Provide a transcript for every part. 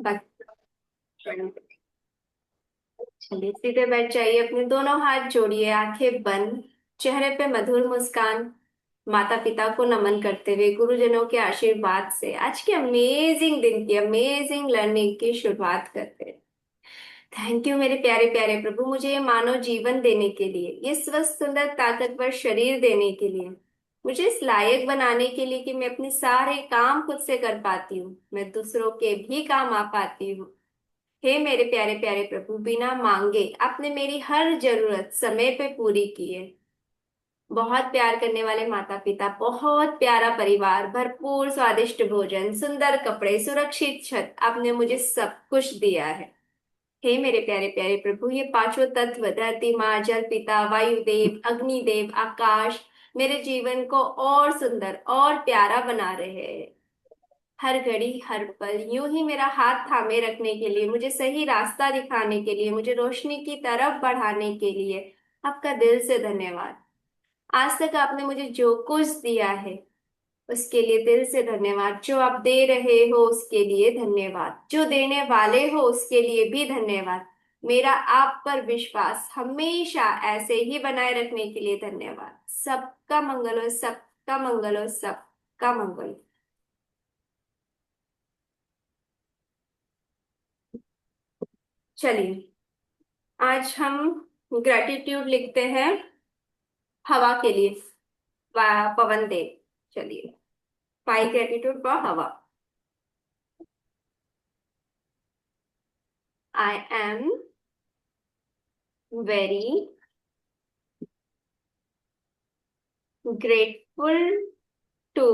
बाकी चलिए सीधे बैठ जाइए, अपने दोनों हाथ जोड़िए, आंखें बंद, चेहरे पे मधुर मुस्कान। माता पिता को नमन करते हुए गुरुजनों के आशीर्वाद से आज के अमेजिंग दिन की, अमेजिंग लर्निंग की शुरुआत करते हैं। थैंक यू मेरे प्यारे प्यारे प्रभु, मुझे ये मानव जीवन देने के लिए, ये स्वस्थ सुंदर ताकतवर शरीर देने के लिए, मुझे इस लायक बनाने के लिए कि मैं अपने सारे काम खुद से कर पाती हूँ, मैं दूसरों के भी काम आ पाती हूँ। हे मेरे प्यारे प्यारे प्रभु, बिना मांगे आपने मेरी हर जरूरत समय पे पूरी की है। बहुत प्यार करने वाले माता पिता, बहुत प्यारा परिवार, भरपूर स्वादिष्ट भोजन, सुंदर कपड़े, सुरक्षित छत, आपने मुझे सब कुछ दिया है। हे मेरे प्यारे प्यारे प्रभु, ये पांचों तत्व, धरती माँ, जल पिता, वायुदेव, अग्निदेव, आकाश, मेरे जीवन को और सुंदर और प्यारा बना रहे हैं। हर घड़ी हर पल यूं ही मेरा हाथ थामे रखने के लिए, मुझे सही रास्ता दिखाने के लिए, मुझे रोशनी की तरफ बढ़ाने के लिए आपका दिल से धन्यवाद। आज तक आपने मुझे जो कुछ दिया है उसके लिए दिल से धन्यवाद, जो आप दे रहे हो उसके लिए धन्यवाद, जो देने वाले हो उसके लिए भी धन्यवाद। मेरा आप पर विश्वास हमेशा ऐसे ही बनाए रखने के लिए धन्यवाद। सबका मंगल हो, सबका मंगल हो, सबका मंगल हो। चलिए आज हम ग्रेटिट्यूड लिखते हैं हवा के लिए, पवन देव। चलिए, फाइव ग्रेटिट्यूड फॉर हवा। I am very grateful to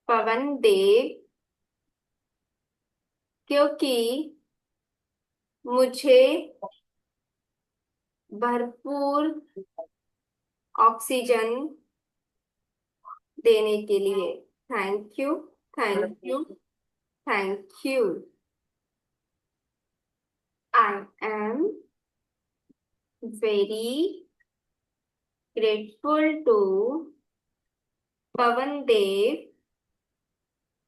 Pawan Dev, क्योंकि मुझे भरपूर ऑक्सीजन देने के लिए। Thank you, thank you, thank you. I am very grateful to Pawan Dev,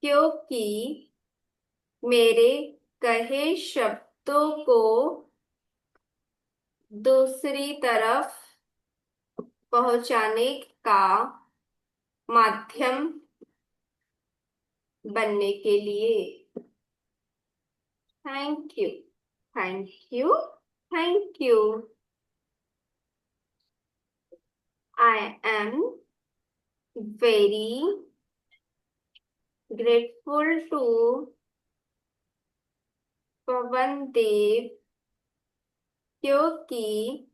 क्योंकि मेरे कहे शब्दों को दूसरी तरफ पहुंचाने का माध्यम बनने के लिए। Thank you, thank you, thank you. I am very grateful to Pawan Dev, क्योंकि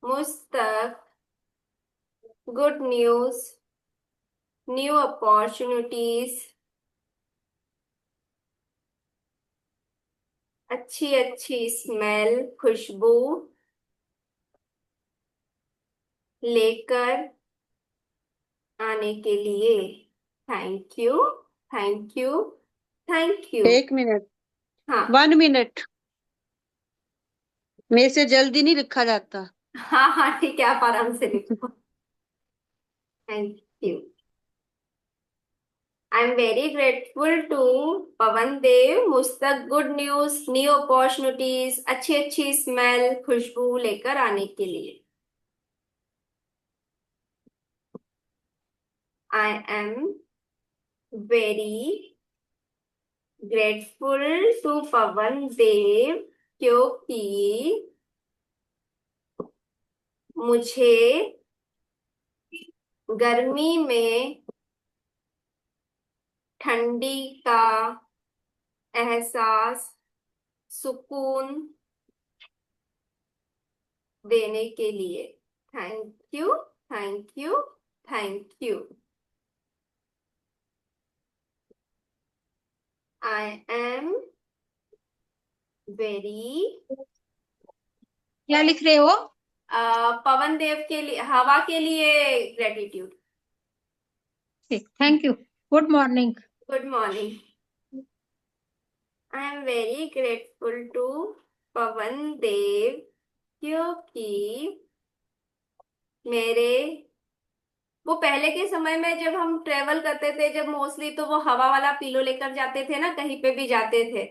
मुझ तक गुड न्यूज, न्यू अपॉर्चुनिटीज, अच्छी अच्छी स्मेल, खुशबू लेकर आने के लिए। Thank you, thank you, thank you. एक मिनट, हाँ 1 मिनट। मेरे से जल्दी नहीं लिखा जाता। हाँ हाँ, ठीक है, आप आराम से लिखो। Thank you. I am very grateful to Pawan Dev, मुझ तक गुड न्यूज, न्यू अपॉर्चुनिटीज, अच्छी अच्छी स्मेल, खुशबू लेकर आने के लिए। I am very grateful to Pawan Dev, क्योंकि मुझे गर्मी में ठंडी का एहसास, सुकून देने के लिए। Thank you, thank you, thank you. I am very, क्या लिख रहे हो? पवन देव के लिए, हवा के लिए gratitude. Thank you. Good morning. Good morning. I am very grateful to Pawan Dev, क्योंकि मेरे वो पहले के समय में जब हम ट्रेवल करते थे, जब मोस्टली तो वो हवा वाला पिलो लेकर जाते थे ना, कहीं पे भी जाते थे।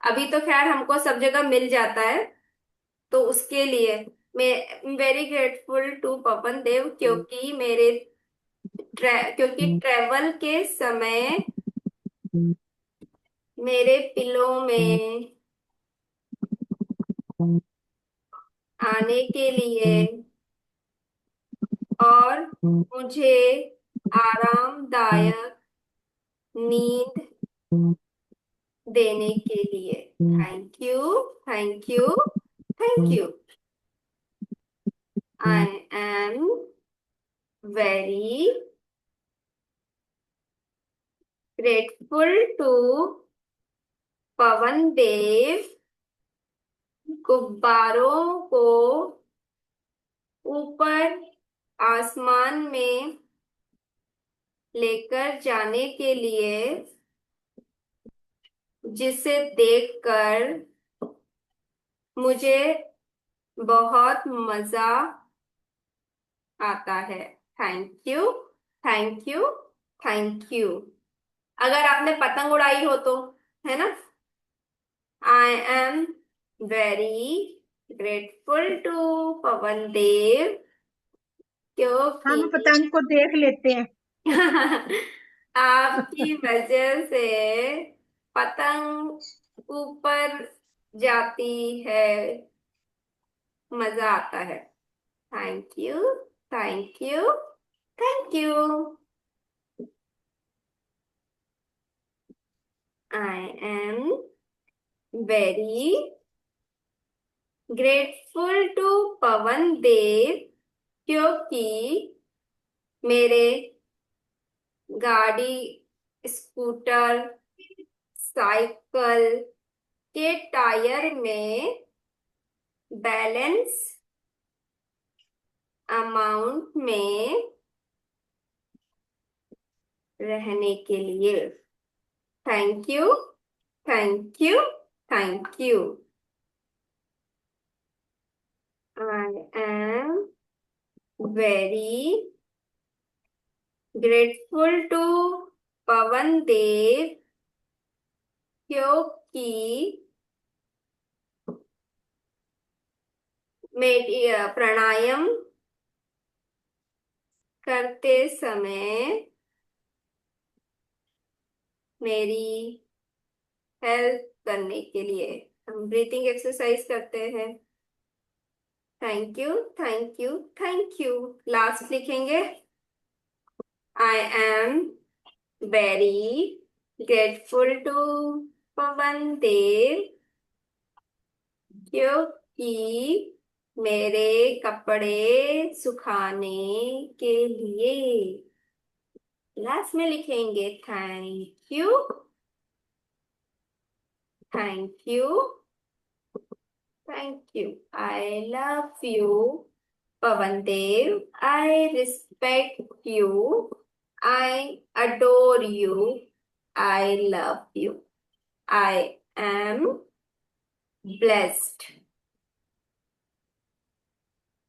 अभी तो खैर हमको सब जगह मिल जाता है। तो उसके लिए मैं very grateful to Pawan Dev, क्योंकि क्योंकि ट्रेवल के समय मेरे पिलो में आने के लिए और मुझे आरामदायक नींद देने के लिए। Thank you, thank you, thank you. I am very grateful to Pawan Dev, गुब्बारों को ऊपर आसमान में लेकर जाने के लिए, जिसे देखकर मुझे बहुत मजा आता है। Thank you, thank you, thank you. अगर आपने पतंग उड़ाई हो तो, है ना। I am very grateful to Pawan Dev, क्योंकि हम पतंग को देख लेते हैं। आपकी वजह से पतंग ऊपर जाती है, मजा आता है। Thank you, thank you, thank you. I am very grateful to Pawan Dev, क्योंकि मेरे गाड़ी, स्कूटर, साइकिल के टायर में बैलेंस अमाउंट में रहने के लिए। Thank you, thank you, thank you. I am very grateful to Pawan Dev, क्योंकि मेरी प्राणायाम करते समय मेरी हेल्प करने के लिए हम ब्रीथिंग एक्सरसाइज करते हैं। Thank you, thank you, thank you. Last लिखेंगे। I am very grateful to Pawan Dev, क्योंकि मेरे कपड़े सुखाने के लिए। लास्ट में लिखेंगे thank you, thank you, thank you. I love you Pawan Dev, I respect you, I adore you, I love you, I am blessed.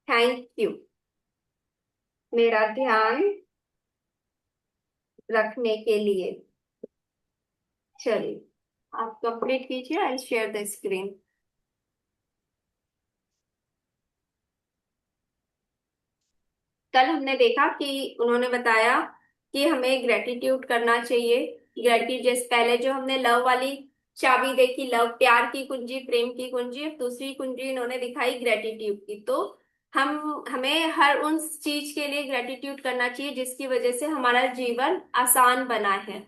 Thank you मेरा ध्यान रखने के लिए। चलिए, आप कंप्लीट कीजिए। I share the screen. कल हमने देखा कि उन्होंने बताया कि हमें ग्रेटिट्यूड करना चाहिए। ग्रेटिट्यूड, जैसे पहले जो हमने लव वाली चाबी देखी, लव प्यार की कुंजी, प्रेम की कुंजी, अब दूसरी कुंजी इन्होंने दिखाई ग्रेटिट्यूड की। तो हमें हर उन चीज के लिए ग्रेटिट्यूड करना चाहिए जिसकी वजह से हमारा जीवन आसान बना है।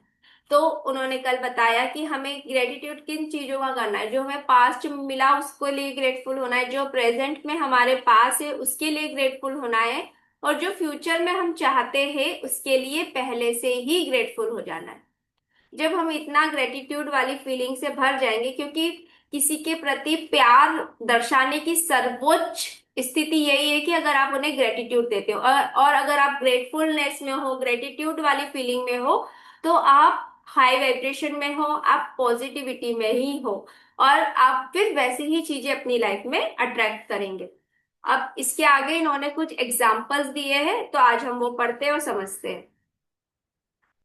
तो उन्होंने कल बताया कि हमें ग्रेटिट्यूड किन चीजों का करना है। जो हमें पास्ट में मिला उसके लिए ग्रेटफुल होना है, जो प्रेजेंट में हमारे पास है उसके लिए ग्रेटफुल होना है, और जो फ्यूचर में हम चाहते हैं उसके लिए पहले से ही ग्रेटफुल हो जाना है। जब हम इतना ग्रेटिट्यूड वाली फीलिंग से भर जाएंगे, क्योंकि किसी के प्रति प्यार दर्शाने की सर्वोच्च स्थिति यही है कि अगर आप उन्हें ग्रेटिट्यूड देते हो, और अगर आप ग्रेटफुलनेस में हो, ग्रेटिट्यूड वाली फीलिंग में हो, तो आप हाई वाइब्रेशन में हो, आप पॉजिटिविटी में ही हो, और आप फिर वैसी ही चीजें अपनी लाइफ में अट्रैक्ट करेंगे। अब इसके आगे इन्होंने कुछ एग्जाम्पल्स दिए हैं, तो आज हम वो पढ़ते हैं और समझते हैं।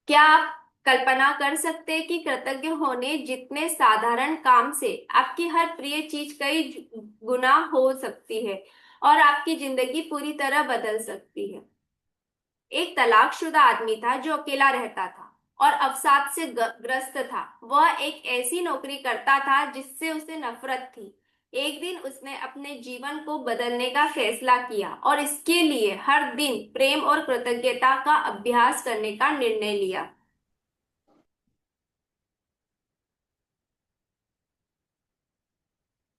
क्या आप कल्पना कर सकते हैं कि कृतज्ञ होने जितने साधारण काम से आपकी हर प्रिय चीज कई गुना हो सकती है और आपकी जिंदगी पूरी तरह बदल सकती है। एक तलाकशुदा आदमी था जो अकेला रहता था और अवसाद से ग्रस्त था। वह एक ऐसी नौकरी करता था जिससे उसे नफरत थी। एक दिन उसने अपने जीवन को बदलने का फैसला किया और इसके लिए हर दिन प्रेम और कृतज्ञता का अभ्यास करने का निर्णय लिया।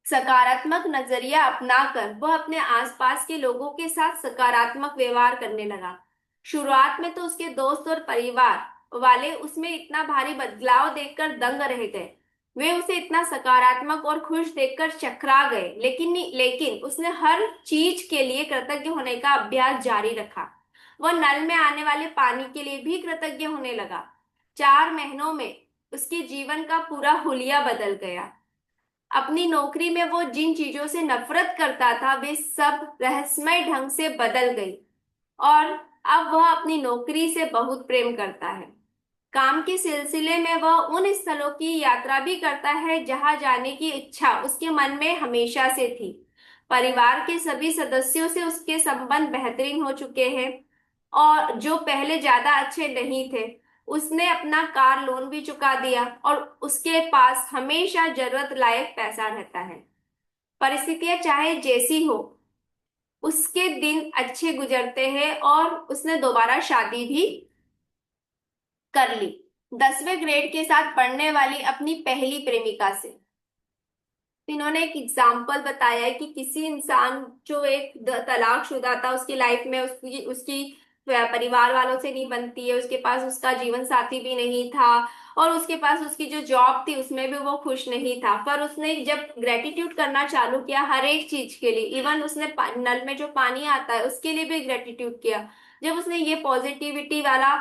सकारात्मक नजरिया अपनाकर वह अपने आसपास के लोगों के साथ सकारात्मक व्यवहार करने लगा। शुरुआत में तो उसके दोस्त और परिवार वाले उसमें इतना भारी बदलाव देखकर दंग रह गए। वे उसे इतना सकारात्मक और खुश देखकर चकरा गए, लेकिन उसने हर चीज के लिए कृतज्ञ होने का अभ्यास जारी रखा। वह नल में आने वाले पानी के लिए भी कृतज्ञ होने लगा। 4 महीनों में उसके जीवन का पूरा हुलिया बदल गया। अपनी नौकरी में वो जिन चीजों से नफरत करता था वे सब रहस्यमय ढंग से बदल गई और अब वह अपनी नौकरी से बहुत प्रेम करता है। काम के सिलसिले में वह उन स्थलों की यात्रा भी करता है जहां जाने की इच्छा उसके मन में हमेशा से थी। परिवार के सभी सदस्यों से उसके संबंध बेहतरीन हो चुके हैं और जो पहले ज्यादा अच्छे नहीं थे। उसने अपना कार लोन भी चुका दिया और उसके पास हमेशा जरूरत लायक पैसा रहता है। परिस्थितियां चाहे जैसी हो, उसके दिन अच्छे गुजरते हैं और उसने दोबारा शादी भी कर ली, 10वें ग्रेड के साथ पढ़ने वाली अपनी पहली प्रेमिका से। इन्होंने एक एग्जाम्पल बताया है कि किसी इंसान जो एक तलाकशुदा था, उसकी लाइफ में उसकी उसकी परिवार वालों से नहीं बनती है, उसके पास उसका जीवन साथी भी नहीं था और उसके पास उसकी जो जॉब थी उसमें भी वो खुश नहीं था। पर उसने जब ग्रेटिट्यूड करना चालू किया हर एक चीज के लिए, इवन उसने नल में जो पानी आता है उसके लिए भी ग्रेटिट्यूड किया। जब उसने ये पॉजिटिविटी वाला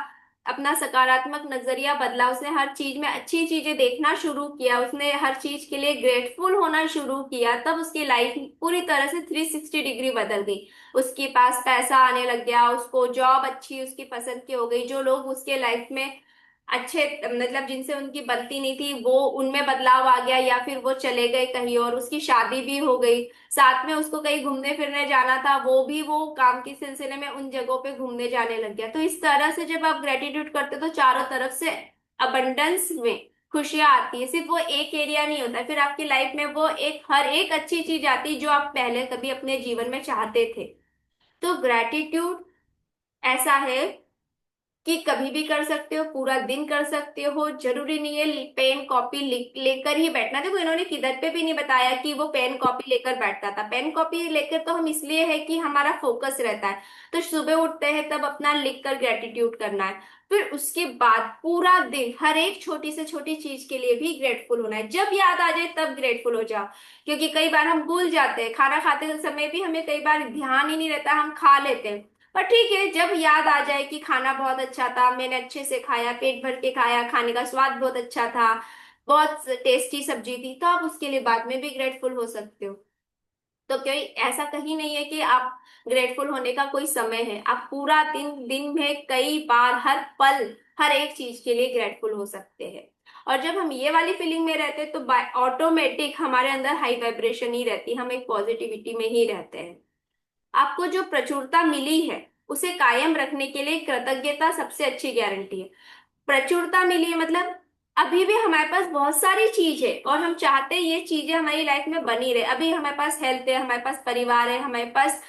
अपना सकारात्मक नजरिया बदला, उसने हर चीज में अच्छी चीजें देखना शुरू किया, उसने हर चीज के लिए ग्रेटफुल होना शुरू किया, तब उसकी लाइफ पूरी तरह से 360 डिग्री बदल गई। उसके पास पैसा आने लग गया, उसको जॉब अच्छी उसकी पसंद की हो गई, जो लोग उसके लाइफ में अच्छे मतलब जिनसे उनकी बनती नहीं थी वो उनमें बदलाव आ गया या फिर वो चले गए कहीं और, उसकी शादी भी हो गई। साथ में उसको कहीं घूमने फिरने जाना था, वो काम के सिलसिले में उन जगहों पे घूमने जाने लग गया। तो इस तरह से जब आप ग्रेटिट्यूड करते हो तो चारों तरफ से अबंडेंस में खुशियां आती है। सिर्फ वो एक एरिया नहीं होता, फिर आपकी लाइफ में वो एक हर एक अच्छी चीज आती है जो आप पहले कभी अपने जीवन में चाहते थे। तो ग्रेटिट्यूड ऐसा है कि कभी भी कर सकते हो, पूरा दिन कर सकते हो, जरूरी नहीं है पेन कॉपी लेकर ही बैठना। देखो इन्होंने किधर पे भी नहीं बताया कि वो पेन कॉपी लेकर बैठता था। पेन कॉपी लेकर तो हम इसलिए है कि हमारा फोकस रहता है, तो सुबह उठते हैं तब अपना लिख कर ग्रेटिट्यूड करना है। फिर उसके बाद पूरा दिन हर एक छोटी से छोटी चीज के लिए भी ग्रेटफुल होना है। जब याद आ जाए तब ग्रेटफुल हो जाओ, क्योंकि कई बार हम भूल जाते हैं, खाना खाते समय भी हमें कई बार ध्यान ही नहीं रहता, हम खा लेते हैं। पर ठीक है, जब याद आ जाए कि खाना बहुत अच्छा था, मैंने अच्छे से खाया, पेट भर के खाया, खाने का स्वाद बहुत अच्छा था, बहुत टेस्टी सब्जी थी, तो आप उसके लिए बाद में भी ग्रेटफुल हो सकते हो। तो कोई ऐसा कहीं नहीं है कि आप ग्रेटफुल होने का कोई समय है। आप पूरा दिन दिन में कई बार हर पल हर एक चीज के लिए ग्रेटफुल हो सकते हैं। और जब हम ये वाली फीलिंग में रहते हैं तो बाय ऑटोमेटिक हमारे अंदर हाई वाइब्रेशन ही रहती है, हम एक पॉजिटिविटी में ही रहते हैं। आपको जो प्रचुरता मिली है उसे कायम रखने के लिए कृतज्ञता सबसे अच्छी गारंटी है। प्रचुरता मिली है मतलब अभी भी हमारे पास बहुत सारी चीज है और हम चाहते हैं ये चीजें हमारी लाइफ में बनी रहे। अभी हमारे पास हेल्थ है, हमारे पास परिवार है, हमारे पास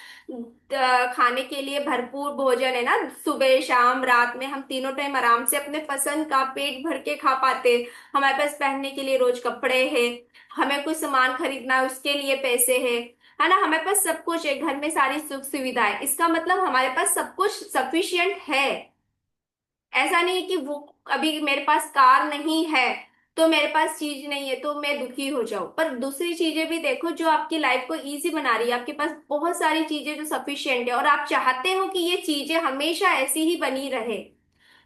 खाने के लिए भरपूर भोजन है ना, सुबह शाम रात में हम तीनों टाइम आराम से अपने पसंद का पेट भर के खा पाते हैं। हमारे पास पहनने के लिए रोज कपड़े हैं, हमें कुछ सामान खरीदना है उसके लिए पैसे है ना, हमारे पास सब कुछ है, घर में सारी सुख सुविधाएं, इसका मतलब हमारे पास सब कुछ सफिशियंट है। ऐसा नहीं है कि वो अभी मेरे पास कार नहीं है तो मेरे पास चीज नहीं है तो मैं दुखी हो जाऊं। पर दूसरी चीजें भी देखो जो आपकी लाइफ को इजी बना रही है। आपके पास बहुत सारी चीजें जो सफिशिएंट है और आप चाहते हो कि ये चीजें हमेशा ऐसी ही बनी रहे,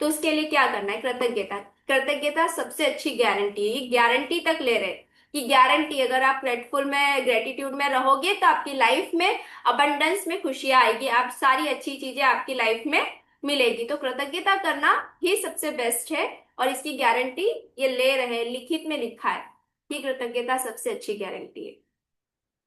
तो उसके लिए क्या करना है? कृतज्ञता। कृतज्ञता सबसे अच्छी गारंटी है, ये गारंटी तक ले रहे। की गारंटी, अगर आप ग्रेटफुल में ग्रेटिट्यूड में रहोगे तो आपकी लाइफ में अबंडेंस में खुशियां आएगी, आप सारी अच्छी चीजें आपकी लाइफ में मिलेगी। तो कृतज्ञता करना ही सबसे बेस्ट है, और इसकी गारंटी ये ले रहे हैं, लिखित में लिखा है कि कृतज्ञता सबसे अच्छी गारंटी है।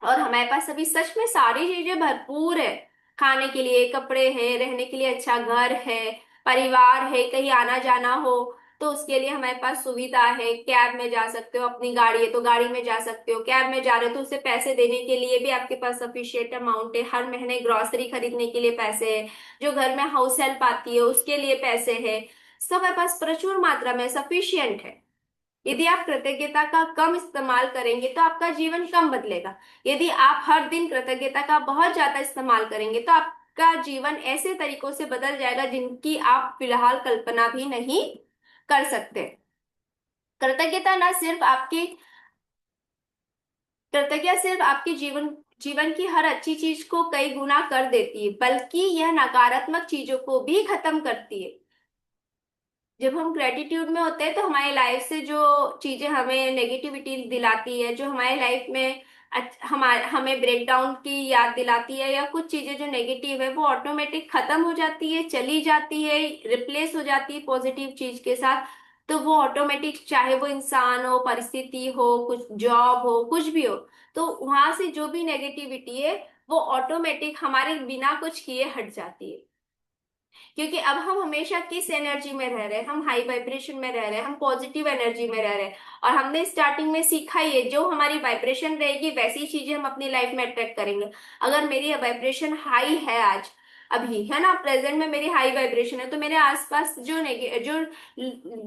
और हमारे पास अभी सच में सारी चीजें भरपूर है, खाने के लिए कपड़े हैं, रहने के लिए अच्छा घर है, परिवार है, कहीं आना जाना हो तो उसके लिए हमारे पास सुविधा है, कैब में जा सकते हो, अपनी गाड़ी है तो गाड़ी में जा सकते हो, कैब में जा रहे हो तो उसे पैसे देने के लिए भी आपके पास सफिशिएंट अमाउंट है, हर महीने ग्रोसरी खरीदने के लिए पैसे है, जो घर में हाउस हेल्प आती है उसके लिए पैसे है, सब हमारे पास प्रचुर मात्रा में सफिशियंट है। यदि आप कृतज्ञता का कम इस्तेमाल करेंगे तो आपका जीवन कम बदलेगा। यदि आप हर दिन कृतज्ञता का बहुत ज्यादा इस्तेमाल करेंगे तो आपका जीवन ऐसे तरीकों से बदल जाएगा जिनकी आप फिलहाल कल्पना भी नहीं कर सकते। कृतज्ञता ना सिर्फ आपकी कृतज्ञता सिर्फ आपके जीवन जीवन की हर अच्छी चीज को कई गुना कर देती है, बल्कि यह नकारात्मक चीजों को भी खत्म करती है। जब हम ग्रेटिट्यूड में होते हैं तो हमारी लाइफ से जो चीजें हमें नेगेटिविटी दिलाती है, जो हमारी लाइफ में हमारे हमें ब्रेकडाउन की याद दिलाती है, या कुछ चीजें जो नेगेटिव है वो ऑटोमेटिक खत्म हो जाती है, चली जाती है, रिप्लेस हो जाती है पॉजिटिव चीज के साथ। तो वो ऑटोमेटिक, चाहे वो इंसान हो, परिस्थिति हो, कुछ जॉब हो, कुछ भी हो, तो वहां से जो भी नेगेटिविटी है वो ऑटोमेटिक हमारे बिना कुछ किए हट जाती है। क्योंकि अब हम हमेशा किस एनर्जी में रह रहे हैं, हम हाई वाइब्रेशन में रह रहे हैं, हम पॉजिटिव एनर्जी में रह रहे हैं। और हमने स्टार्टिंग में सीखा ही है, जो हमारी वाइब्रेशन रहेगी वैसी चीजें हम अपनी लाइफ में अट्रैक्ट करेंगे। अगर मेरी वाइब्रेशन हाई है आज, अभी है ना, प्रेजेंट में मेरी हाई वाइब्रेशन है, तो मेरे आसपास जो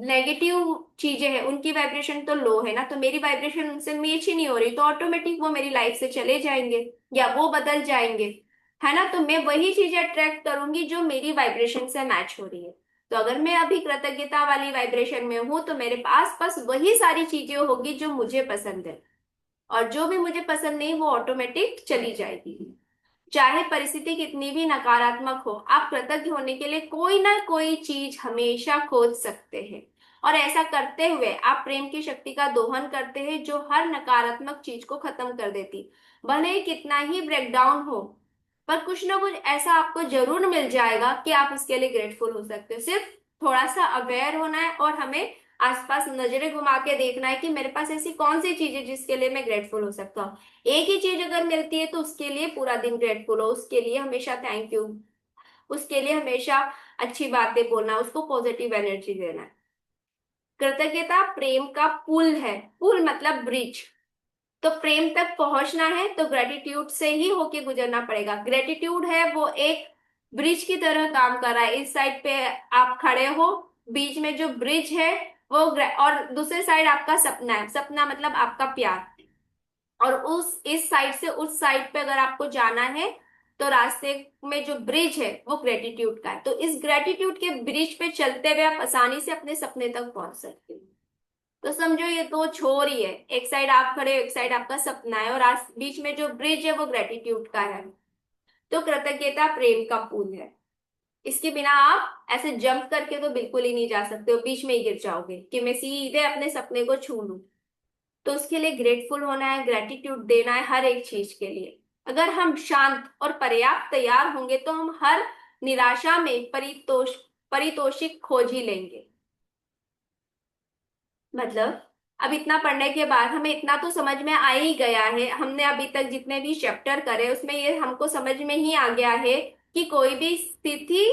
नेगेटिव चीजें हैं उनकी वाइब्रेशन तो लो है ना, तो मेरी वाइब्रेशन उनसे मैच ही नहीं हो रही, तो ऑटोमेटिक वो मेरी लाइफ से चले जाएंगे या वो बदल जाएंगे, है ना। तो मैं वही चीजें अट्रैक्ट करूंगी जो मेरी वाइब्रेशन से मैच हो रही है। तो अगर मैं अभी कृतज्ञता वाली वाइब्रेशन में हूं तो मेरे आस पास वही सारी चीजें होगी जो मुझे पसंद है, और जो भी मुझे पसंद नहीं वो ऑटोमेटिक चली जाएगी। चाहे परिस्थिति कितनी भी नकारात्मक हो, आप कृतज्ञ होने के लिए कोई ना कोई चीज हमेशा खोज सकते हैं। और ऐसा करते हुए आप प्रेम की शक्ति का दोहन करते हैं जो हर नकारात्मक चीज को खत्म कर देती। भले ही कितना ही ब्रेकडाउन हो, पर कुछ ना कुछ ऐसा आपको जरूर मिल जाएगा कि आप उसके लिए ग्रेटफुल हो सकते हो। सिर्फ थोड़ा सा अवेयर होना है और हमें आसपास नजरें घुमा के देखना है कि मेरे पास ऐसी कौन सी चीज है जिसके लिए मैं ग्रेटफुल हो सकता हूँ। एक ही चीज अगर मिलती है तो उसके लिए पूरा दिन ग्रेटफुल हो, उसके लिए हमेशा थैंक यू, उसके लिए हमेशा अच्छी बातें बोलना, उसको पॉजिटिव एनर्जी देना है। कृतज्ञता प्रेम का पुल है। पुल मतलब ब्रिज। तो प्रेम तक पहुंचना है तो ग्रेटिट्यूड से ही होके गुजरना पड़ेगा। ग्रेटिट्यूड है वो एक ब्रिज की तरह काम कर रहा है। इस साइड पे आप खड़े हो, बीच में जो ब्रिज है वो और दूसरे साइड आपका सपना है, सपना मतलब आपका प्यार। और उस इस साइड से उस साइड पे अगर आपको जाना है तो रास्ते में जो ब्रिज है वो ग्रेटिट्यूड का है। तो इस ग्रेटिट्यूड के ब्रिज पे चलते हुए आप आसानी से अपने सपने तक पहुंच सकते हो। तो समझो ये दो छोर ही है, एक साइड आप खड़े हो, एक साइड आपका सपना है, और बीच में जो ब्रिज है वो ग्रेटिट्यूड का है। तो कृतज्ञता प्रेम का पुल है। इसके बिना आप ऐसे जंप करके तो बिल्कुल ही नहीं जा सकते हो, बीच में ही गिर जाओगे कि मैं सीधे अपने सपने को छू लूं। तो उसके लिए ग्रेटफुल होना है, ग्रेटिट्यूड देना है हर एक चीज के लिए। अगर हम शांत और पर्याप्त तैयार होंगे तो हम हर निराशा में परितोषिक खोज ही लेंगे। मतलब अब इतना पढ़ने के बाद हमें इतना तो समझ में आ ही गया है, हमने अभी तक जितने भी चैप्टर करे उसमें ये हमको समझ में ही आ गया है कि कोई भी स्थिति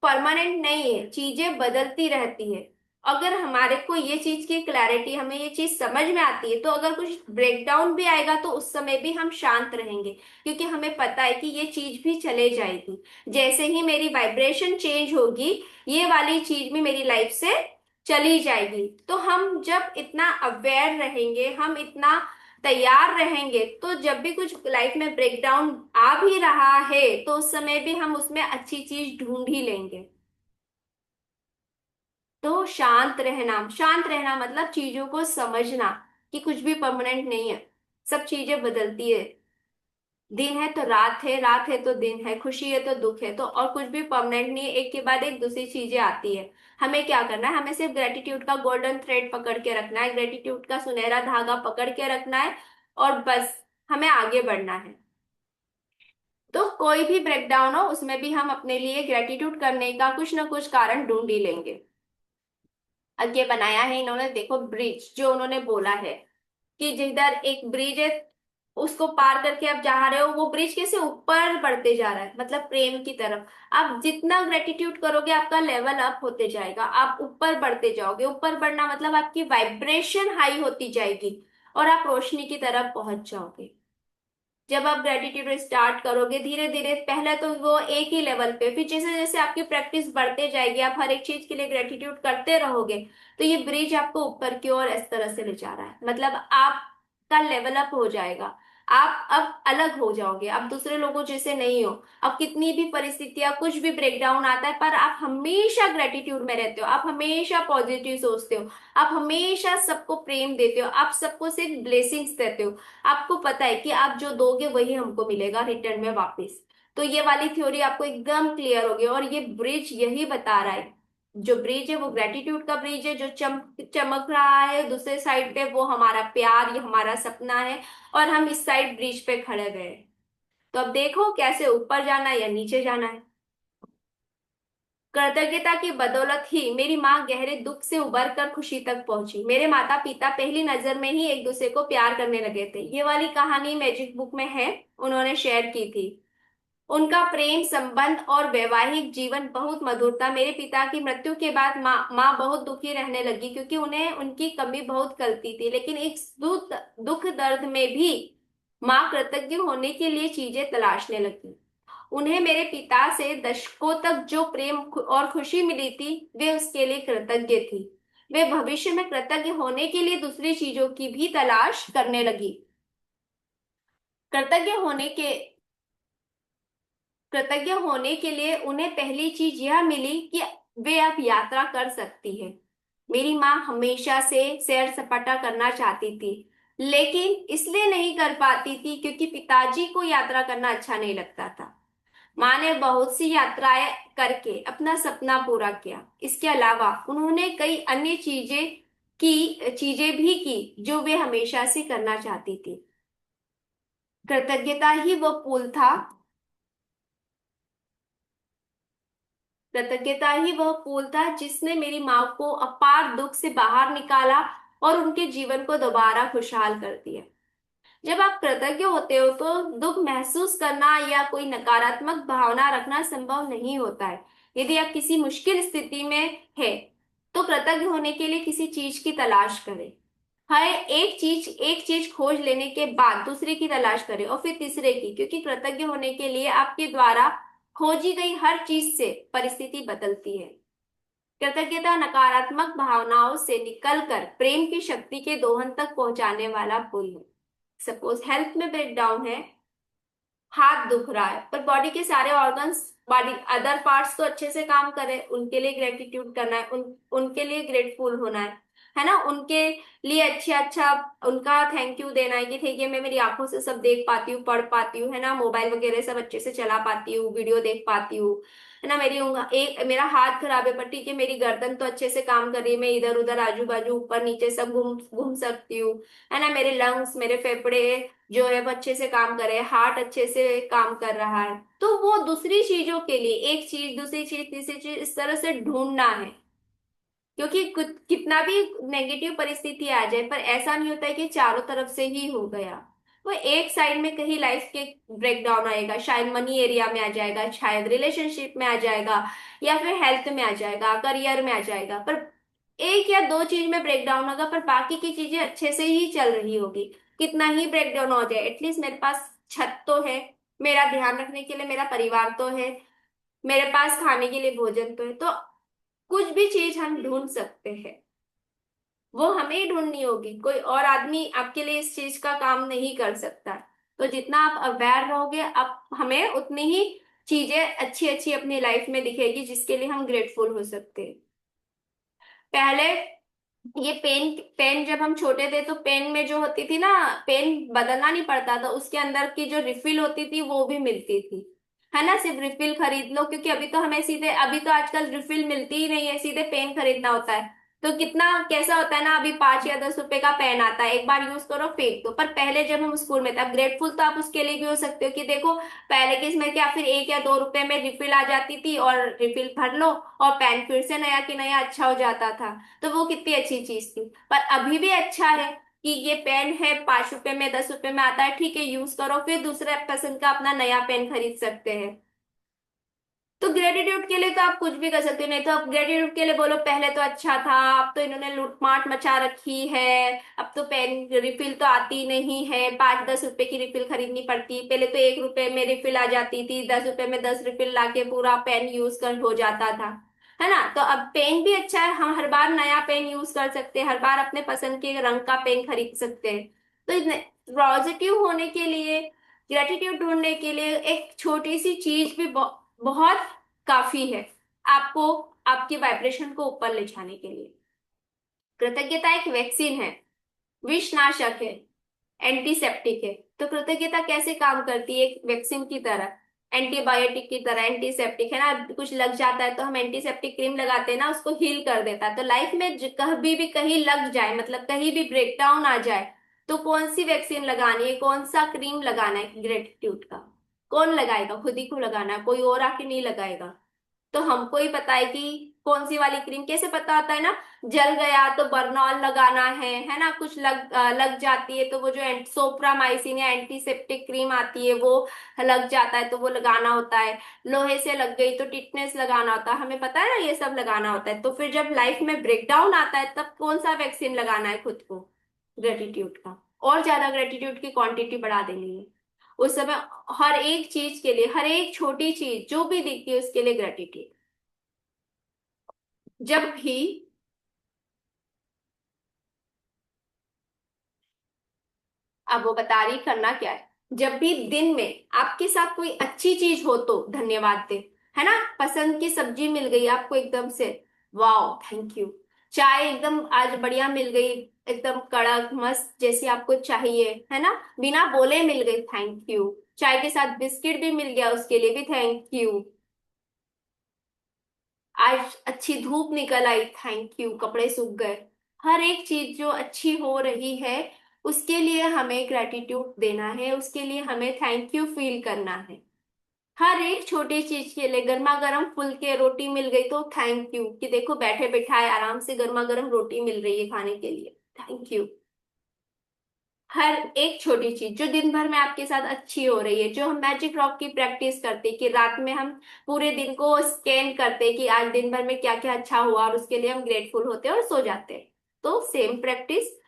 परमानेंट नहीं है, चीजें बदलती रहती है। अगर हमारे को ये चीज की क्लैरिटी, हमें ये चीज समझ में आती है, तो अगर कुछ ब्रेकडाउन भी आएगा तो उस समय भी हम शांत रहेंगे, क्योंकि हमें पता है कि ये चीज भी चले जाएगी। जैसे ही मेरी वाइब्रेशन चेंज होगी ये वाली चीज भी मेरी लाइफ से चली जाएगी। तो हम जब इतना अवेयर रहेंगे, हम इतना तैयार रहेंगे, तो जब भी कुछ लाइफ में ब्रेकडाउन आ भी रहा है तो उस समय भी हम उसमें अच्छी चीज ढूंढ ही लेंगे। तो शांत रहना मतलब चीजों को समझना कि कुछ भी परमानेंट नहीं है, सब चीजें बदलती है। दिन है तो रात है, रात है तो दिन है, खुशी है तो दुख है, तो और कुछ भी परमानेंट नहीं है, एक के बाद एक दूसरी चीजें आती है। हमें क्या करना है, हमें सिर्फ ग्रेटिट्यूड का गोल्डन थ्रेड पकड़ के रखना है, ग्रेटिट्यूड का सुनहरा धागा पकड़ के रखना है, और बस हमें आगे बढ़ना है। तो कोई भी ब्रेकडाउन हो उसमें भी हम अपने लिए ग्रेटिट्यूड करने का कुछ ना कुछ कारण ढूंढ ही लेंगे। अब ये बनाया है इन्होंने, देखो ब्रिज जो उन्होंने बोला है कि जिधर एक ब्रिज है उसको पार करके आप जा रहे हो, वो ब्रिज कैसे ऊपर बढ़ते जा रहा है, मतलब प्रेम की तरफ। आप जितना ग्रेटिट्यूड करोगे आपका लेवल अप होते जाएगा, आप ऊपर बढ़ते जाओगे, ऊपर बढ़ना मतलब आपकी वाइब्रेशन हाई होती जाएगी और आप रोशनी की तरफ पहुंच जाओगे। जब आप ग्रेटिट्यूड स्टार्ट करोगे धीरे धीरे, पहले तो वो एक ही लेवल पे, फिर जैसे जैसे आपकी प्रैक्टिस बढ़ते जाएगी, आप हर एक चीज के लिए ग्रेटिट्यूड करते रहोगे, तो ये ब्रिज आपको ऊपर की ओर इस तरह से ले जा रहा है, मतलब आपका लेवल अप हो जाएगा। आप अब अलग हो जाओगे, आप दूसरे लोगों जैसे नहीं हो। अब कितनी भी परिस्थितियां, कुछ भी ब्रेकडाउन आता है, पर आप हमेशा ग्रेटिट्यूड में रहते हो, आप हमेशा पॉजिटिव सोचते हो, आप हमेशा सबको प्रेम देते हो, आप सबको सिर्फ ब्लेसिंग्स देते हो। आपको पता है कि आप जो दोगे वही हमको मिलेगा रिटर्न में वापस। तो ये वाली थ्योरी आपको एकदम क्लियर होगी, और ये ब्रिज यही बता रहा है। जो ब्रिज है वो ग्रेटिट्यूड का ब्रिज है, जो चमक रहा है दूसरे साइड पे वो हमारा प्यार, ये हमारा सपना है, और हम इस साइड ब्रिज पे खड़े गए। तो अब देखो कैसे ऊपर जाना है या नीचे जाना है। कृतज्ञता की बदौलत ही मेरी माँ गहरे दुख से उबर कर खुशी तक पहुंची। मेरे माता पिता पहली नजर में ही एक दूसरे को प्यार करने लगे थे। ये वाली कहानी मैजिक बुक में है, उन्होंने शेयर की थी। उनका प्रेम संबंध और वैवाहिक जीवन बहुत मधुर था। मेरे पिता की मृत्यु के बाद माँ बहुत दुखी रहने लगी, क्योंकि उन्हें उनकी कमी बहुत खलती थी, लेकिन एक दुख दुख दर्द में भी माँ कृतज्ञ होने के लिए चीजें तलाशने लगी। उन्हें मेरे पिता से दशकों तक जो प्रेम और खुशी मिली थी, वे उसके लिए कृतज्ञ थी। वे भविष्य में कृतज्ञ होने के लिए दूसरी चीजों की भी तलाश करने लगी। कृतज्ञ होने के कृतज्ञ होने के लिए उन्हें पहली चीज यह मिली कि वे अब यात्रा कर सकती है। मेरी माँ हमेशा से सैर सपाटा करना चाहती थी, लेकिन इसलिए नहीं कर पाती थी क्योंकि पिताजी को यात्रा करना अच्छा नहीं लगता था। माँ ने बहुत सी यात्राएं करके अपना सपना पूरा किया। इसके अलावा उन्होंने कई अन्य चीजें भी की जो वे हमेशा से करना चाहती थी। कृतज्ञता ही वह पुल था कृतज्ञता ही वह पुल था जिसने मेरी माँ को अपार दुख से बाहर निकाला और उनके जीवन को दोबारा खुशहाल कर दिया। जब आप कृतज्ञ होते हो तो दुख महसूस करना या कोई नकारात्मक भावना रखना संभव नहीं होता है। यदि आप किसी मुश्किल स्थिति में है तो कृतज्ञ होने के लिए किसी चीज की तलाश करें। हर एक चीज खोज लेने के बाद दूसरे की तलाश करें और फिर तीसरे की, क्योंकि कृतज्ञ होने के लिए आपके द्वारा खोजी गई हर चीज से परिस्थिति बदलती है। कृतज्ञता नकारात्मक भावनाओं से निकलकर प्रेम की शक्ति के दोहन तक पहुंचाने वाला पुल है। सपोज हेल्थ में ब्रेकडाउन है, हाथ दुख रहा है पर बॉडी के सारे ऑर्गन्स, बॉडी अदर पार्ट्स तो अच्छे से काम कर रहे हैं, उनके लिए ग्रेटिट्यूड करना है, उनके लिए ग्रेटफुल होना है ना, उनके लिए अच्छा अच्छा उनका थैंक यू देना है कि ठीक है मैं मेरी आंखों से सब देख पाती हूँ, पढ़ पाती हूँ, है ना, मोबाइल वगैरह सब अच्छे से चला पाती हूँ, वीडियो देख पाती हूँ, है ना, एक मेरा हाथ खराब है पर ठीक है मेरी गर्दन तो अच्छे से काम कर रही है, मैं इधर उधर आजू बाजू ऊपर नीचे सब घूम घूम सकती हूँ, है ना, मेरे लंग्स मेरे फेफड़े जो है वो अच्छे से काम कर रहे हैं, हार्ट अच्छे से काम कर रहा है। तो वो दूसरी चीजों के लिए एक चीज दूसरी चीज तीसरी चीज इस तरह से ढूंढना है, क्योंकि कितना भी नेगेटिव परिस्थिति आ जाए पर ऐसा नहीं होता है कि चारों तरफ से ही हो गया। वो एक साइड में कहीं लाइफ के ब्रेकडाउन आएगा, शायद मनी एरिया में आ जाएगा, शायद रिलेशनशिप में आ जाएगा, या फिर हेल्थ में आ जाएगा, करियर में आ जाएगा, पर एक या दो चीज में ब्रेकडाउन होगा पर बाकी की चीजें अच्छे से ही चल रही होगी। कितना ही ब्रेकडाउन हो जाए एटलीस्ट मेरे पास छत तो है, मेरा ध्यान रखने के लिए मेरा परिवार तो है, मेरे पास खाने के लिए भोजन तो है। तो कुछ भी चीज हम ढूंढ सकते हैं, वो हमें ही ढूंढनी होगी, कोई और आदमी आपके लिए इस चीज का काम नहीं कर सकता। तो जितना आप अवेयर रहोगे आप हमें उतनी ही चीजें अच्छी अच्छी अपनी लाइफ में दिखेगी जिसके लिए हम ग्रेटफुल हो सकते हैं। पहले ये पेन पेन जब हम छोटे थे तो पेन में जो होती थी ना, पेन बदलना नहीं पड़ता था, उसके अंदर की जो रिफिल होती थी वो भी मिलती थी, है ना। सिर्फ रिफिल खरीद लो, क्योंकि अभी तो हमें सीधे, अभी तो आजकल रिफिल मिलती ही नहीं है, सीधे पेन खरीदना होता है। तो कितना कैसा होता है ना, अभी 5 या 10 रुपए का पेन आता है, एक बार यूज करो फेंक दो। पर पहले जब हम स्कूल में थे, अब ग्रेटफुल तो आप उसके लिए भी हो सकते हो कि देखो, पहले के इसमें क्या, फिर 1 या 2 रुपए में रिफिल आ जाती थी और रिफिल भर लो और पेन फिर से नया की नया अच्छा हो जाता था। तो वो कितनी अच्छी चीज थी। पर अभी भी अच्छा है कि ये पेन है, 5 रुपए में 10 रुपए में आता है, ठीक है, यूज करो, फिर दूसरे पसंद का अपना नया पेन खरीद सकते हैं। तो ग्रेटिट्यूड के लिए तो आप कुछ भी कर सकते हो। नहीं तो आप ग्रेटिट्यूड के लिए बोलो पहले तो अच्छा था, अब तो इन्होंने लूटमार मचा रखी है, अब तो पेन रिफिल तो आती नहीं है, 5-10 रुपए की रिफिल खरीदनी पड़ती, पहले तो 1 रुपए में रिफिल आ जाती थी, 10 रुपए में 10 रिफिल लाके पूरा पेन यूज कर हो जाता था, है ना। तो अब पेन भी अच्छा है, हम हर बार नया पेन यूज कर सकते हैं, हर बार अपने पसंद के रंग का पेन खरीद सकते हैं। तो पॉजिटिव होने के लिए, ग्रेटिट्यूड ढूंढने के लिए एक छोटी सी चीज भी बहुत काफी है आपको, आपके वाइब्रेशन को ऊपर ले जाने के लिए। कृतज्ञता एक वैक्सीन है, विषनाशक है, एंटीसेप्टिक है। तो कृतज्ञता कैसे काम करती है, एक वैक्सीन की तरह, एंटीबायोटिक की तरह एंटीसेप्टिक, है ना। कुछ लग जाता है तो हम एंटीसेप्टिक क्रीम लगाते हैं ना, उसको हील कर देता है। तो लाइफ में कभी भी कहीं लग जाए, मतलब कहीं भी ब्रेकडाउन आ जाए, तो कौन सी वैक्सीन लगानी है, कौन सा क्रीम लगाना है ग्रेटिट्यूड का, कौन लगाएगा, खुद ही को लगाना है, कोई और आके नहीं लगाएगा। तो हमको ही पता है कि कौन सी वाली क्रीम, कैसे पता होता है ना, जल गया तो बर्नॉल लगाना है ना। कुछ लग जाती है तो वो जो सोप्रामाइसिन या एंटीसेप्टिक क्रीम आती है वो लग जाता है तो वो लगाना होता है। लोहे से लग गई तो टिटनेस लगाना होता है, हमें पता है ना, ये सब लगाना होता है। तो फिर जब लाइफ में ब्रेकडाउन आता है तब कौन सा वैक्सीन लगाना है खुद को, ग्रेटिट्यूड का, और ज्यादा ग्रेटिट्यूड की क्वांटिटी बढ़ा देनी है उस समय। हर एक चीज के लिए, हर एक छोटी चीज जो भी दिखती है उसके लिए ग्रेटिट्यूड। जब भी, अब वो बता रही करना क्या है, जब भी दिन में आपके साथ कोई अच्छी चीज हो तो धन्यवाद दे, है ना। पसंद की सब्जी मिल गई आपको एकदम से, वाओ थैंक यू। चाय एकदम आज बढ़िया मिल गई, एकदम कड़क मस्त जैसी आपको चाहिए, है ना, बिना बोले मिल गई, थैंक यू। चाय के साथ बिस्किट भी मिल गया, उसके लिए भी थैंक यू। आज अच्छी धूप निकल आई, थैंक यू, कपड़े सूख गए। हर एक चीज जो अच्छी हो रही है उसके लिए हमें ग्रेटिट्यूड देना है, उसके लिए हमें थैंक यू फील करना है। हर एक छोटी चीज के लिए, गर्मा गर्म फुल के रोटी मिल गई तो थैंक यू, कि देखो बैठे बैठाए आराम से गर्मा गर्म रोटी मिल रही है खाने के लिए, थैंक यू। हर एक छोटी चीज जो दिन भर में आपके साथ अच्छी हो रही है, जो हम मैजिक रॉक की प्रैक्टिस करते हैं कि रात में हम पूरे दिन को स्कैन करते हैं कि आज दिन भर में क्या क्या अच्छा हुआ, और उसके लिए हम ग्रेटफुल होते हैं और सो जाते हैं। तो सेम प्रैक्टिस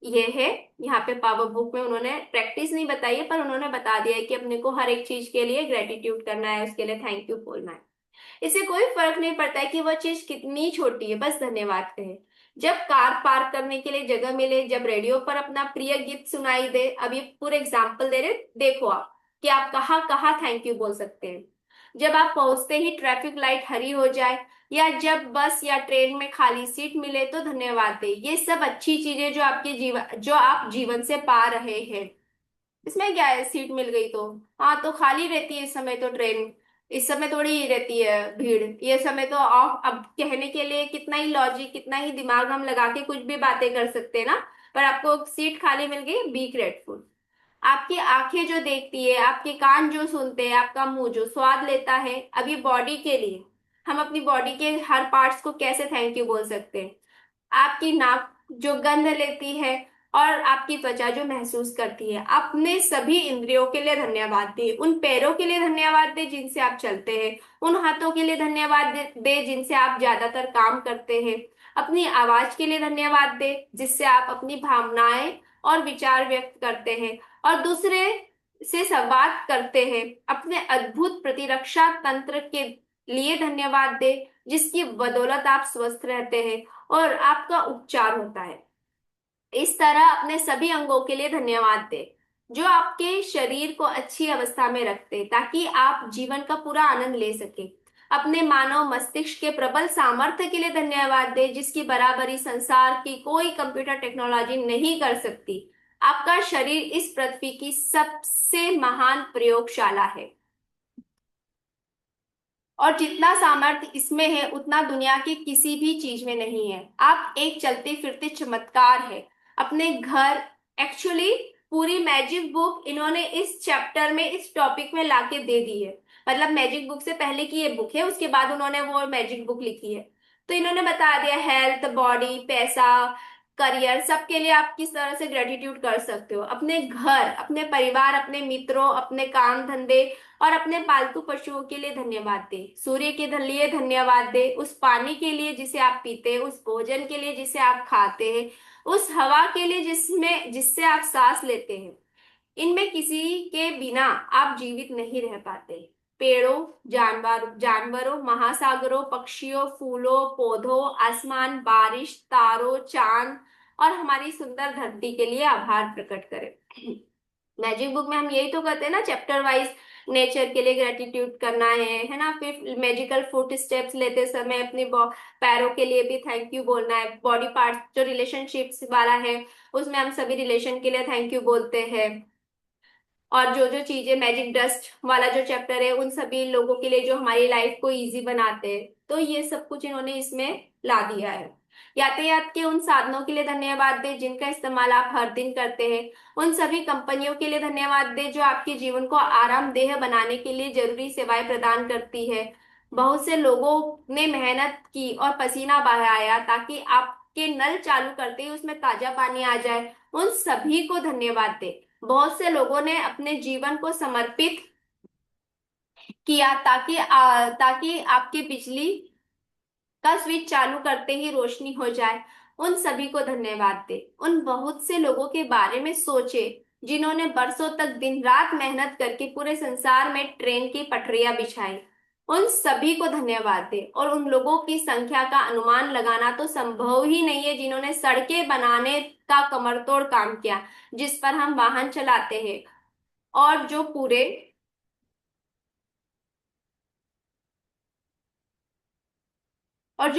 ये है। यहाँ पे पावर बुक में उन्होंने प्रैक्टिस नहीं बताई है, पर उन्होंने बता दिया है कि अपने को हर एक चीज के लिए ग्रेटिट्यूड करना है, उसके लिए थैंक यू बोलना है। इससे कोई फर्क नहीं पड़ता है कि वह चीज कितनी छोटी है, बस धन्यवाद कहे। जब कार पार्क करने के लिए जगह मिले, जब रेडियो पर अपना प्रिय गीत सुनाई दे, अब ये पूरे एग्जाम्पल दे रहे, देखो आप कि आप कहाँ कहाँ थैंक यू बोल सकते हैं। जब आप पहुंचते ही ट्रैफिक लाइट हरी हो जाए, या जब बस या ट्रेन में खाली सीट मिले तो धन्यवाद दे। ये सब अच्छी चीजें जो आपके जीवन, जो आप जीवन से पा रहे हैं, इसमें क्या है, सीट मिल गई तो, हाँ तो खाली रहती है इस समय तो ट्रेन, इस समय थोड़ी ही रहती है भीड़, ये समय तो ऑफ। अब कहने के लिए कितना ही लॉजिक, कितना ही दिमाग हम लगा के कुछ भी बातें कर सकते हैं ना, पर आपको सीट खाली मिल गई, बी ग्रेटफुल। आपकी आंखें जो देखती है, आपके कान जो सुनते हैं, आपका मुंह जो स्वाद लेता है, अभी बॉडी के लिए हम अपनी बॉडी के हर पार्ट्स को कैसे थैंक यू बोल सकते हैं। आपकी नाक जो गंध लेती है, और आपकी त्वचा जो महसूस करती है, अपने सभी इंद्रियों के लिए धन्यवाद दे। उन पैरों के लिए धन्यवाद दे जिनसे आप चलते हैं, उन हाथों के लिए धन्यवाद दे जिनसे आप ज्यादातर काम करते हैं, अपनी आवाज के लिए धन्यवाद दे जिससे आप अपनी भावनाएं और विचार व्यक्त करते हैं, और दूसरे से संवाद करते हैं। अपने अद्भुत प्रतिरक्षा तंत्र के लिए धन्यवाद दे जिसकी बदौलत आप स्वस्थ रहते हैं और आपका उपचार होता है। इस तरह अपने सभी अंगों के लिए धन्यवाद दें जो आपके शरीर को अच्छी अवस्था में रखते हैं, ताकि आप जीवन का पूरा आनंद ले सके। अपने मानव मस्तिष्क के प्रबल सामर्थ्य के लिए धन्यवाद दें, जिसकी बराबरी संसार की कोई कंप्यूटर टेक्नोलॉजी नहीं कर सकती। आपका शरीर इस पृथ्वी की सबसे महान प्रयोगशाला है, और जितना सामर्थ्य इसमें है उतना दुनिया की किसी भी चीज में नहीं है। आप एक चलते फिरते चमत्कार है। अपने घर, एक्चुअली पूरी मैजिक बुक इन्होंने इस चैप्टर में, इस टॉपिक में लाके दे दी है। मतलब मैजिक बुक से पहले की ये बुक है, उसके बाद उन्होंने वो मैजिक बुक लिखी है। तो इन्होंने बता दिया हेल्थ, बॉडी, पैसा, करियर, सबके लिए आप किस तरह से ग्रेटिट्यूड कर सकते हो। अपने घर, अपने परिवार, अपने मित्रों, अपने काम धंधे और अपने पालतू पशुओं के लिए धन्यवाद दे। सूर्य के लिए धन्यवाद दे, उस पानी के लिए जिसे आप पीते हैं, उस भोजन के लिए जिसे आप खाते हैं, उस हवा के लिए जिससे आप सांस लेते हैं। इनमें किसी के बिना आप जीवित नहीं रह पाते। पेड़ों, जानवरों, महासागरों, पक्षियों, फूलों, पौधों, आसमान, बारिश, तारों, चांद और हमारी सुंदर धरती के लिए आभार प्रकट करें। मैजिक बुक में हम यही तो करते हैं ना, चैप्टर वाइज। नेचर के लिए ग्रेटिट्यूड करना है ना। फिर मैजिकल फुट स्टेप्स लेते समय अपने पैरों के लिए भी थैंक यू बोलना है। बॉडी पार्ट जो रिलेशनशिप्स वाला है, उसमें हम सभी रिलेशन के लिए थैंक यू बोलते हैं। और जो जो चीजें, मैजिक डस्ट वाला जो चैप्टर है, उन सभी लोगों के लिए जो हमारी लाइफ को इजी बनाते हैं। तो ये सब कुछ इन्होंने इसमें ला दिया है। यातायात के उन साधनों के लिए धन्यवाद दें जिनका इस्तेमाल आप हर दिन करते हैं। उन सभी कंपनियों के लिए धन्यवाद दें जो आपके जीवन को आरामदेह बनाने के लिए जरूरी सेवाएं प्रदान करती है। बहुत से लोगों ने मेहनत की और पसीना बहाया ताकि आपके नल चालू करते ही उसमें ताजा पानी आ जाए। उन सभी को धन्यवाद दें। बहुत से लोगों ने अपने जीवन को समर्पित किया ताकि आपकी बिजली का स्विच चालू करते ही रोशनी हो जाए। उन सभी को धन्यवाद दे। उन बहुत से लोगों के बारे में सोचे जिन्होंने बरसों तक दिन रात मेहनत करके पूरे संसार में ट्रेन की पटरियां बिछाई। उन सभी को धन्यवाद दे। और उन लोगों की संख्या का अनुमान लगाना तो संभव ही नहीं है जिन्होंने सड़कें बनाने का कमरतोड़ काम किया, जिस पर हम वाहन चलाते हैं, और जो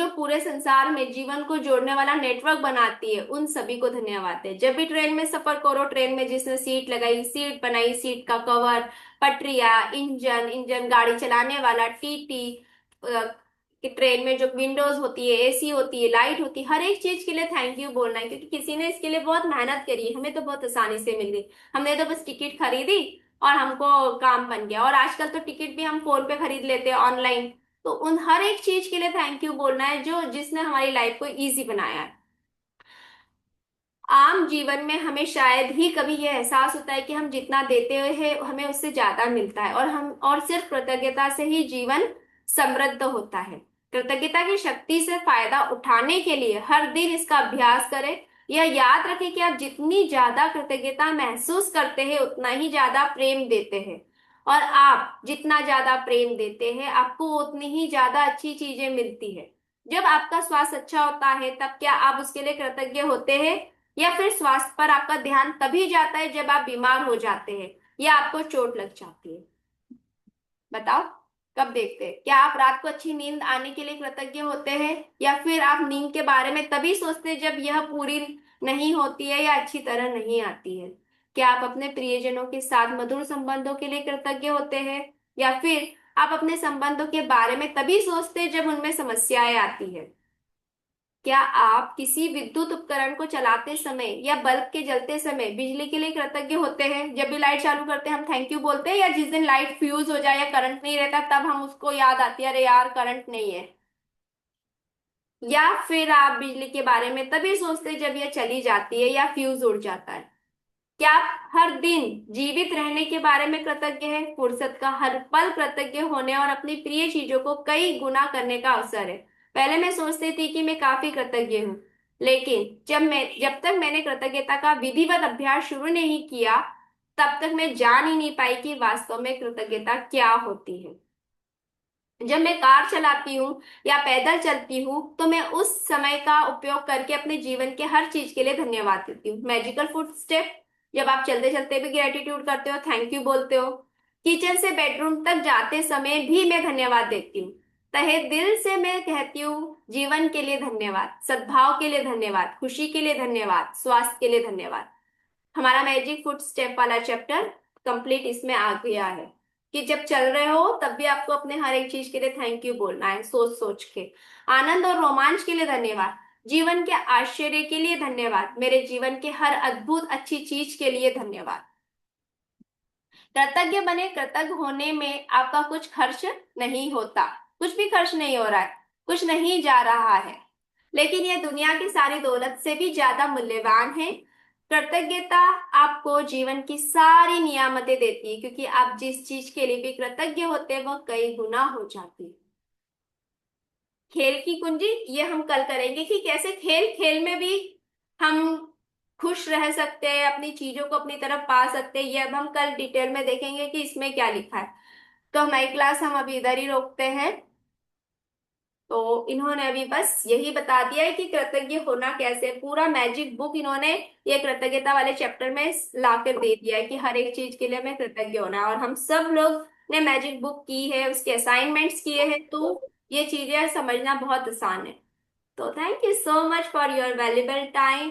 पूरे संसार में जीवन को जोड़ने वाला नेटवर्क बनाती है। उन सभी को धन्यवाद है। जब भी ट्रेन में सफर करो, ट्रेन में जिसने सीट लगाई, सीट बनाई, सीट का कवर, पटरिया, इंजन गाड़ी चलाने वाला, टीटी, कि ट्रेन में जो विंडोज होती है, एसी होती है, लाइट होती है, हर एक चीज के लिए थैंक यू बोलना है, क्योंकि किसी ने इसके लिए बहुत मेहनत करी है। हमें तो बहुत आसानी से मिल गई। हमने तो बस टिकट खरीदी और हमको काम बन गया। और आजकल तो टिकट भी हम फोन पे खरीद लेते हैं, ऑनलाइन। तो उन हर एक चीज के लिए थैंक यू बोलना है जो जिसने हमारी लाइफ को इजी बनाया है। आम जीवन में हमें शायद ही कभी यह एहसास होता है कि हम जितना देते हैं हमें उससे ज्यादा मिलता है, और सिर्फ कृतज्ञता से ही जीवन समृद्ध होता है। कृतज्ञता की शक्ति से फायदा उठाने के लिए हर दिन इसका अभ्यास करें। यह याद रखें कि आप जितनी ज्यादा कृतज्ञता महसूस करते हैं उतना ही ज्यादा प्रेम देते हैं, और आप जितना ज्यादा प्रेम देते हैं आपको उतनी ही ज्यादा अच्छी चीजें मिलती है। जब आपका स्वास्थ्य अच्छा होता है तब क्या आप उसके लिए कृतज्ञ होते हैं, या फिर स्वास्थ्य पर आपका ध्यान तभी जाता है जब आप बीमार हो जाते हैं या आपको चोट लग जाती है? बताओ, कब देखते हैं? क्या आप रात को अच्छी नींद आने के लिए कृतज्ञ होते हैं, या फिर आप नींद के बारे में तभी सोचते हैं जब यह पूरी नहीं होती है या अच्छी तरह नहीं आती है? क्या आप अपने प्रियजनों के साथ मधुर संबंधों के लिए कृतज्ञ होते हैं, या फिर आप अपने संबंधों के बारे में तभी सोचते हैं जब उनमें समस्याएं आती है? क्या आप किसी विद्युत उपकरण को चलाते समय या बल्ब के जलते समय बिजली के लिए कृतज्ञ होते हैं? जब भी लाइट चालू करते हैं हम थैंक यू बोलते हैं, या जिस दिन लाइट फ्यूज हो जाए या करंट नहीं रहता तब हम उसको याद आती है, अरे यार करंट नहीं है? या फिर आप बिजली के बारे में तभी सोचते हैं जब यह चली जाती है या फ्यूज उड़ जाता है? क्या आप हर दिन जीवित रहने के बारे में कृतज्ञ है? फुर्सत का हर पल कृतज्ञ होने और अपनी प्रिय चीजों को कई गुना करने का अवसर है। पहले मैं सोचती थी कि मैं काफी कृतज्ञ हूँ, लेकिन जब तक मैंने कृतज्ञता का विधिवत अभ्यास शुरू नहीं किया, तब तक मैं जान ही नहीं पाई कि वास्तव में कृतज्ञता क्या होती है। जब मैं कार चलाती हूँ या पैदल चलती हूँ तो मैं उस समय का उपयोग करके अपने जीवन के हर चीज के लिए धन्यवाद देती हूँ। मैजिकल फुट स्टेप, जब आप चलते चलते भी ग्रेटिट्यूड करते हो, थैंक यू बोलते हो। किचन से बेडरूम तक जाते समय भी मैं धन्यवाद देती हूँ। तहे दिल से मैं कहती हूँ, जीवन के लिए धन्यवाद, सद्भाव के लिए धन्यवाद, खुशी के लिए धन्यवाद, स्वास्थ्य के लिए धन्यवाद। हमारा मैजिक फुट स्टेप वाला चैप्टर कंप्लीट इसमें आ गया है कि जब चल रहे हो तब भी आपको अपने हर एक चीज के लिए थैंक यू बोलना है, सोच सोच के। आनंद और रोमांच के लिए धन्यवाद, जीवन के आश्चर्य के लिए धन्यवाद, मेरे जीवन के हर अद्भुत अच्छी चीज के लिए धन्यवाद। कृतज्ञ बने, कृतज्ञ होने में आपका कुछ खर्च नहीं होता, कुछ भी खर्च नहीं हो रहा है, कुछ नहीं जा रहा है, लेकिन यह दुनिया की सारी दौलत से भी ज्यादा मूल्यवान है। कृतज्ञता आपको जीवन की सारी नियामतें देती है, क्योंकि आप जिस चीज के लिए भी कृतज्ञ होते हैं वह कई गुना हो जाती है। खेल की कुंजी, ये हम कल करेंगे कि कैसे खेल खेल में भी हम खुश रह सकते हैं, अपनी चीजों को अपनी तरफ पा सकते हैं। ये अब हम कल डिटेल में देखेंगे कि इसमें क्या लिखा है। तो हमारी क्लास हम अभी इधर ही रोकते हैं। तो इन्होंने अभी बस यही बता दिया है कि कृतज्ञ होना कैसे, पूरा मैजिक बुक इन्होंने ये कृतज्ञता वाले चैप्टर में ला कर दे दिया है कि हर एक चीज के लिए हमें कृतज्ञ होना है। और हम सब लोग ने मैजिक बुक की है, उसके असाइनमेंट्स किए हैं, तो ये चीजें समझना बहुत आसान है। तो thank you so much for your valuable time.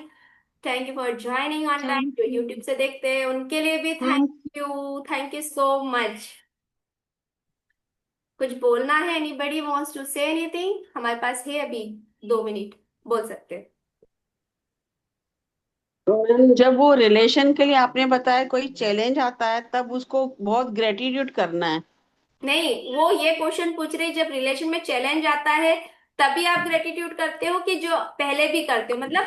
Thank you for joining online, thank जो यू। यूट्यूब से देखते हैं उनके लिए भी thank thank you, thank you so much. कुछ बोलना है? Anybody wants to say anything? हमारे पास है अभी 2 मिनट, बोल सकते हैं। जब वो रिलेशन के लिए आपने बताया कोई चैलेंज आता है तब उसको बहुत ग्रेटिट्यूड करना है। नहीं, वो ये क्वेश्चन पूछ रही, जब रिलेशन में चैलेंज आता है तभी आप ग्रेटिट्यूड करते हो कि जो पहले भी करते हो? मतलब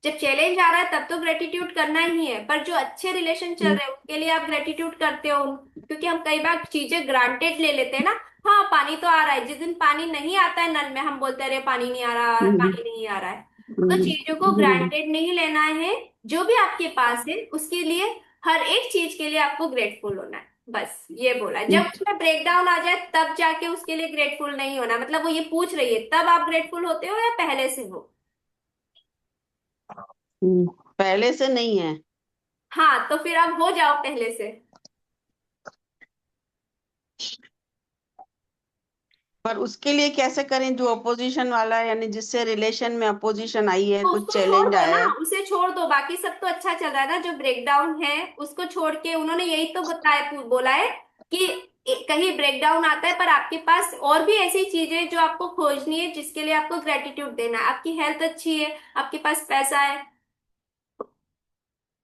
जब चैलेंज आ रहा है तब तो ग्रेटिट्यूड करना ही है, पर जो अच्छे रिलेशन चल हम्म, रहे हैं उनके लिए आप ग्रेटिट्यूड करते हो? क्योंकि हम कई बार चीजें ग्रांटेड ले लेते हैं ना। हाँ, पानी तो आ रहा है, जिस दिन पानी नहीं आता है नल में हम बोलते हैं अरे पानी नहीं आ रहा, हम्म, पानी नहीं आ रहा है। तो हम्म, चीजों को हम्म, ग्रांटेड नहीं लेना है। जो भी आपके पास है उसके लिए, हर एक चीज के लिए आपको ग्रेटफुल होना है। बस ये बोला है। जब उसमें ब्रेक डाउन आ जाए तब जाके उसके लिए ग्रेटफुल नहीं होना। मतलब वो ये पूछ रही है, तब आप ग्रेटफुल होते हो या पहले से हो? पहले से नहीं है। हाँ, तो फिर आप हो जाओ पहले से। पर उसके लिए कैसे करें जो अपोजिशन वाला है, यानी जिससे रिलेशन में अपोजिशन आई है, तो कुछ उसको छोड़ चैलेंज दो आया ना, है। उसे छोड़ दो, बाकी सब तो अच्छा चल रहा है ना। जो ब्रेक डाउन है उसको छोड़ के उन्होंने यही तो बताया, बोला है कि कहीं ब्रेक डाउन आता है पर आपके पास और भी ऐसी चीजें जो आपको खोजनी है, जिसके लिए आपको ग्रेटिट्यूड देना है। आपकी हेल्थ अच्छी है, आपके पास पैसा है,